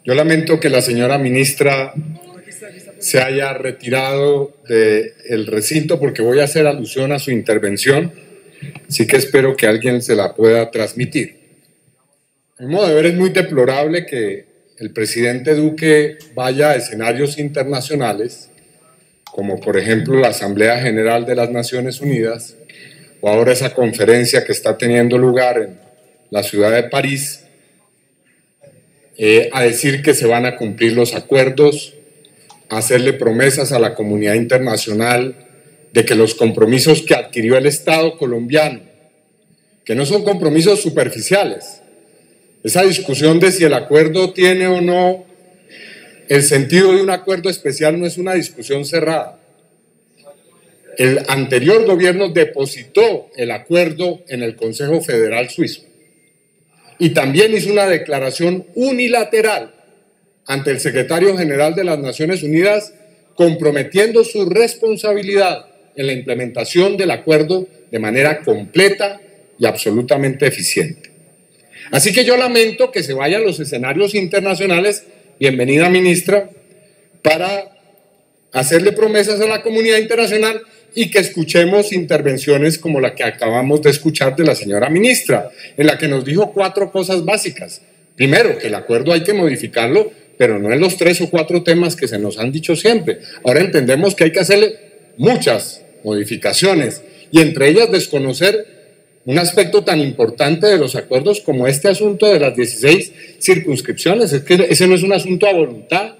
Yo lamento que la señora ministra se haya retirado del recinto porque voy a hacer alusión a su intervención, así que espero que alguien se la pueda transmitir. A mi modo de ver, es muy deplorable que el presidente Duque vaya a escenarios internacionales, como por ejemplo la Asamblea General de las Naciones Unidas, o ahora esa conferencia que está teniendo lugar en la ciudad de París, a decir que se van a cumplir los acuerdos, a hacerle promesas a la comunidad internacional de que los compromisos que adquirió el Estado colombiano, que no son compromisos superficiales, esa discusión de si el acuerdo tiene o no el sentido de un acuerdo especial no es una discusión cerrada. El anterior gobierno depositó el acuerdo en el Consejo Federal Suizo y también hizo una declaración unilateral ante el secretario general de las Naciones Unidas comprometiendo su responsabilidad en la implementación del acuerdo de manera completa y absolutamente eficiente. Así que yo lamento que se vaya a los escenarios internacionales, bienvenida ministra, para hacerle promesas a la comunidad internacional y que escuchemos intervenciones como la que acabamos de escuchar de la señora ministra, en la que nos dijo 4 cosas básicas. Primero, que el acuerdo hay que modificarlo, pero no en los 3 o 4 temas que se nos han dicho siempre. Ahora entendemos que hay que hacerle muchas modificaciones y entre ellas desconocer un aspecto tan importante de los acuerdos como este asunto de las 16 circunscripciones. Es que ese no es un asunto a voluntad,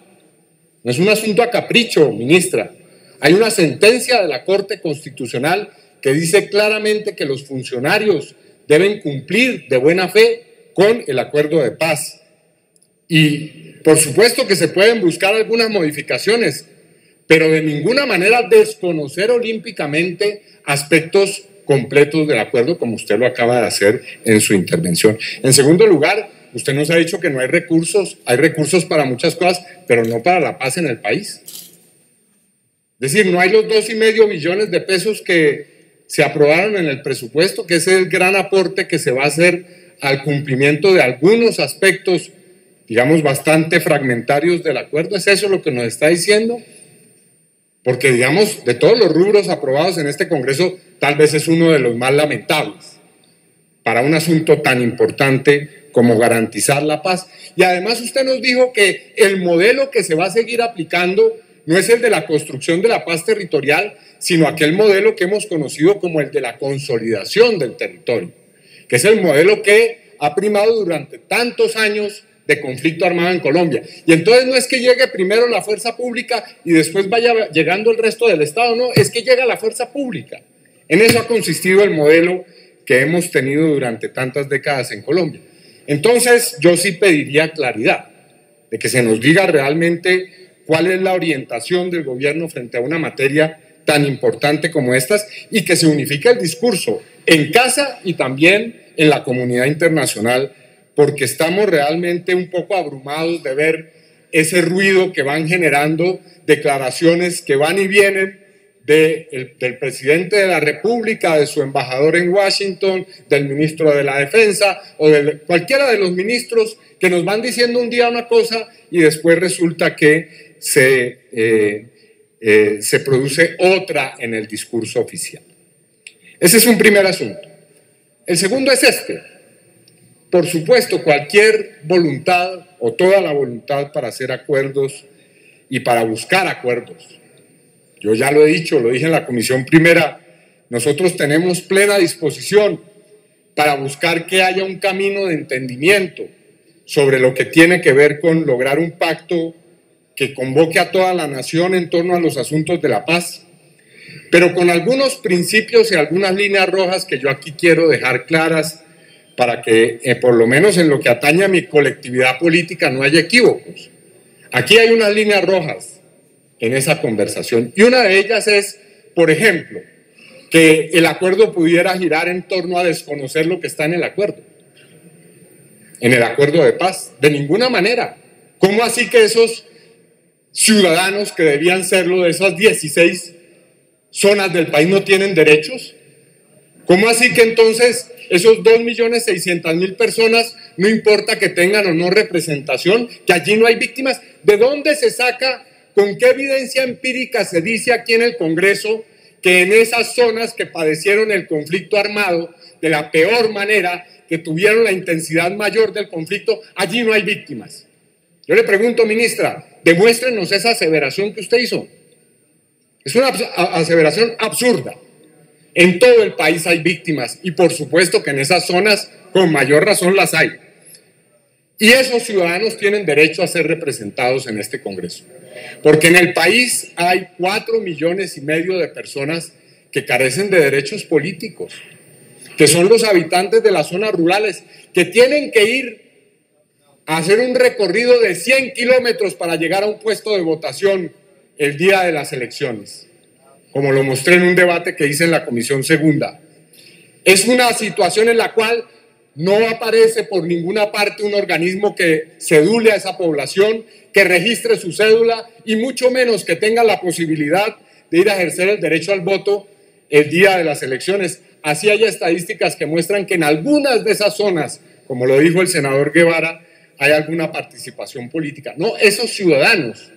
no es un asunto a capricho, ministra. Hay una sentencia de la Corte Constitucional que dice claramente que los funcionarios deben cumplir de buena fe con el acuerdo de paz. Y por supuesto que se pueden buscar algunas modificaciones, pero de ninguna manera desconocer olímpicamente aspectos completos del acuerdo como usted lo acaba de hacer en su intervención. En segundo lugar, usted nos ha dicho que no hay recursos para muchas cosas, pero no para la paz en el país. Es decir, no hay los 2,5 billones de pesos que se aprobaron en el presupuesto, que ese es el gran aporte que se va a hacer al cumplimiento de algunos aspectos, digamos, bastante fragmentarios del acuerdo. ¿Es eso lo que nos está diciendo? Porque, digamos, de todos los rubros aprobados en este Congreso, tal vez es uno de los más lamentables para un asunto tan importante como garantizar la paz. Y además usted nos dijo que el modelo que se va a seguir aplicando no es el de la construcción de la paz territorial, sino aquel modelo que hemos conocido como el de la consolidación del territorio, que es el modelo que ha primado durante tantos años de conflicto armado en Colombia. Y entonces no es que llegue primero la fuerza pública y después vaya llegando el resto del Estado, no, es que llega la fuerza pública. En eso ha consistido el modelo que hemos tenido durante tantas décadas en Colombia. Entonces yo sí pediría claridad, de que se nos diga realmente cuál es la orientación del gobierno frente a una materia tan importante como estas y que se unifique el discurso en casa y también en la comunidad internacional, porque estamos realmente un poco abrumados de ver ese ruido que van generando declaraciones que van y vienen del presidente de la República, de su embajador en Washington, del ministro de la Defensa o de cualquiera de los ministros que nos van diciendo un día una cosa y después resulta que se produce otra en el discurso oficial. Ese es un primer asunto. El segundo es este. Por supuesto, cualquier voluntad o toda la voluntad para hacer acuerdos y para buscar acuerdos. Yo ya lo he dicho, lo dije en la Comisión Primera, nosotros tenemos plena disposición para buscar que haya un camino de entendimiento sobre lo que tiene que ver con lograr un pacto que convoque a toda la nación en torno a los asuntos de la paz, pero con algunos principios y algunas líneas rojas que yo aquí quiero dejar claras para que por lo menos en lo que atañe a mi colectividad política no haya equívocos. Aquí hay unas líneas rojas en esa conversación y una de ellas es, por ejemplo, que el acuerdo pudiera girar en torno a desconocer lo que está en el acuerdo de paz. De ninguna manera. ¿Cómo así que esos ciudadanos que debían serlo de esas 16 zonas del país no tienen derechos? ¿Cómo así que entonces esos 2.600.000 personas no importa que tengan o no representación, que allí no hay víctimas. ¿De dónde se saca, con qué evidencia empírica se dice aquí en el Congreso que en esas zonas que padecieron el conflicto armado de la peor manera, que tuvieron la intensidad mayor del conflicto, allí no hay víctimas? Yo le pregunto, ministra, demuéstrenos esa aseveración que usted hizo. Es una aseveración absurda. En todo el país hay víctimas y por supuesto que en esas zonas con mayor razón las hay. Y esos ciudadanos tienen derecho a ser representados en este Congreso. Porque en el país hay 4,5 millones de personas que carecen de derechos políticos, que son los habitantes de las zonas rurales, que tienen que ir a hacer un recorrido de 100 kilómetros para llegar a un puesto de votación el día de las elecciones, como lo mostré en un debate que hice en la Comisión Segunda. Es una situación en la cual no aparece por ninguna parte un organismo que cedule a esa población, que registre su cédula y mucho menos que tenga la posibilidad de ir a ejercer el derecho al voto el día de las elecciones. Así hay estadísticas que muestran que en algunas de esas zonas, como lo dijo el senador Guevara, hay alguna participación política. No, esos ciudadanos,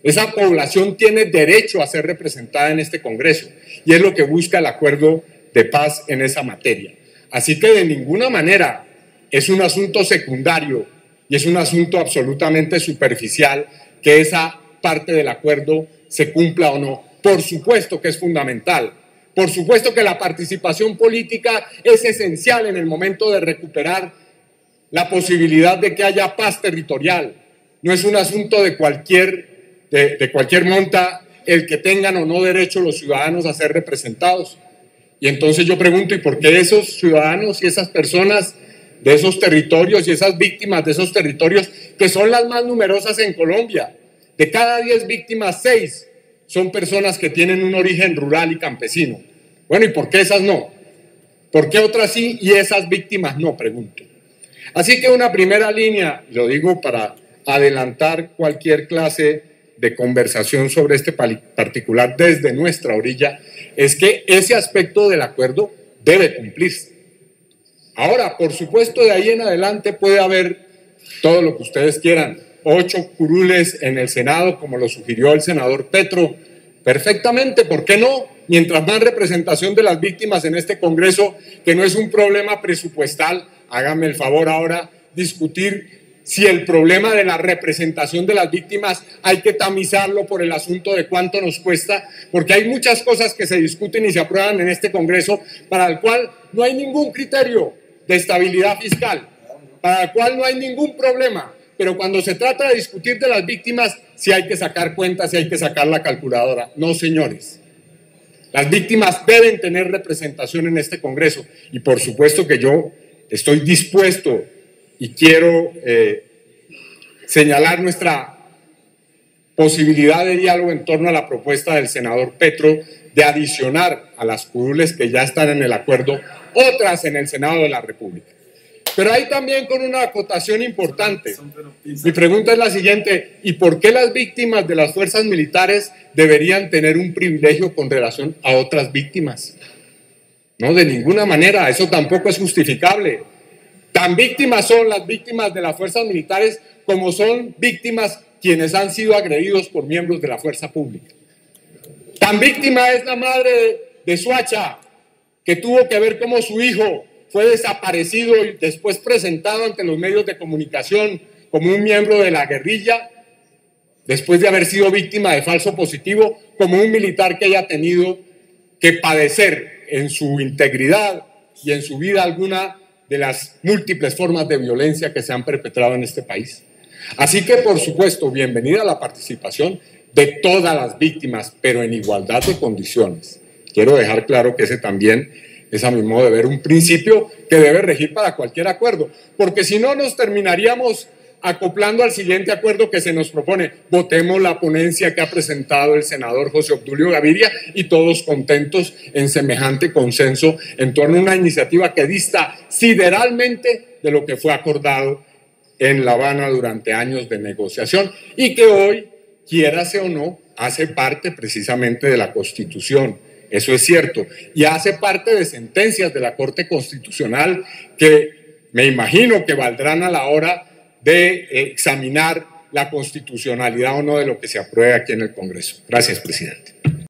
esa población tiene derecho a ser representada en este Congreso y es lo que busca el acuerdo de paz en esa materia. Así que de ninguna manera es un asunto secundario y es un asunto absolutamente superficial que esa parte del acuerdo se cumpla o no. Por supuesto que es fundamental. Por supuesto que la participación política es esencial en el momento de recuperar la posibilidad de que haya paz territorial. No es un asunto de cualquier monta el que tengan o no derecho los ciudadanos a ser representados. Y entonces yo pregunto, ¿y por qué esos ciudadanos y esas personas de esos territorios y esas víctimas de esos territorios, que son las más numerosas en Colombia? De cada 10 víctimas, 6 son personas que tienen un origen rural y campesino. Bueno, ¿y por qué esas no? ¿Por qué otras sí y esas víctimas no? Pregunto. Así que una primera línea, lo digo para adelantar cualquier clase de conversación sobre este particular desde nuestra orilla, es que ese aspecto del acuerdo debe cumplirse. Ahora, por supuesto, de ahí en adelante puede haber todo lo que ustedes quieran, 8 curules en el Senado, como lo sugirió el senador Petro, perfectamente, ¿por qué no? Mientras más representación de las víctimas en este Congreso, que no es un problema presupuestal, háganme el favor ahora discutir si el problema de la representación de las víctimas hay que tamizarlo por el asunto de cuánto nos cuesta, porque hay muchas cosas que se discuten y se aprueban en este Congreso para el cual no hay ningún criterio de estabilidad fiscal, para el cual no hay ningún problema, pero cuando se trata de discutir de las víctimas, sí hay que sacar cuentas y hay que sacar la calculadora. No, señores. Las víctimas deben tener representación en este Congreso y por supuesto que yo estoy dispuesto y quiero señalar nuestra posibilidad de diálogo en torno a la propuesta del senador Petro de adicionar a las curules que ya están en el acuerdo, otras en el Senado de la República. Pero hay también con una acotación importante. Mi pregunta es la siguiente: ¿y por qué las víctimas de las fuerzas militares deberían tener un privilegio con relación a otras víctimas? No, de ninguna manera, eso tampoco es justificable. Tan víctimas son las víctimas de las fuerzas militares como son víctimas quienes han sido agredidos por miembros de la fuerza pública. Tan víctima es la madre de Suacha, que tuvo que ver cómo su hijo fue desaparecido y después presentado ante los medios de comunicación como un miembro de la guerrilla, después de haber sido víctima de falso positivo, como un militar que haya tenido que padecer en su integridad y en su vida alguna de las múltiples formas de violencia que se han perpetrado en este país. Así que, por supuesto, bienvenida a la participación de todas las víctimas, pero en igualdad de condiciones. Quiero dejar claro que ese también es, a mi modo de ver, un principio que debe regir para cualquier acuerdo, porque si no nos terminaríamos acoplando al siguiente acuerdo que se nos propone. Votemos la ponencia que ha presentado el senador José Obdulio Gaviria y todos contentos en semejante consenso en torno a una iniciativa que dista sideralmente de lo que fue acordado en La Habana durante años de negociación y que hoy, quiérase o no, hace parte precisamente de la Constitución. Eso es cierto, y hace parte de sentencias de la Corte Constitucional que me imagino que valdrán a la hora de examinar la constitucionalidad o no de lo que se apruebe aquí en el Congreso. Gracias, presidente.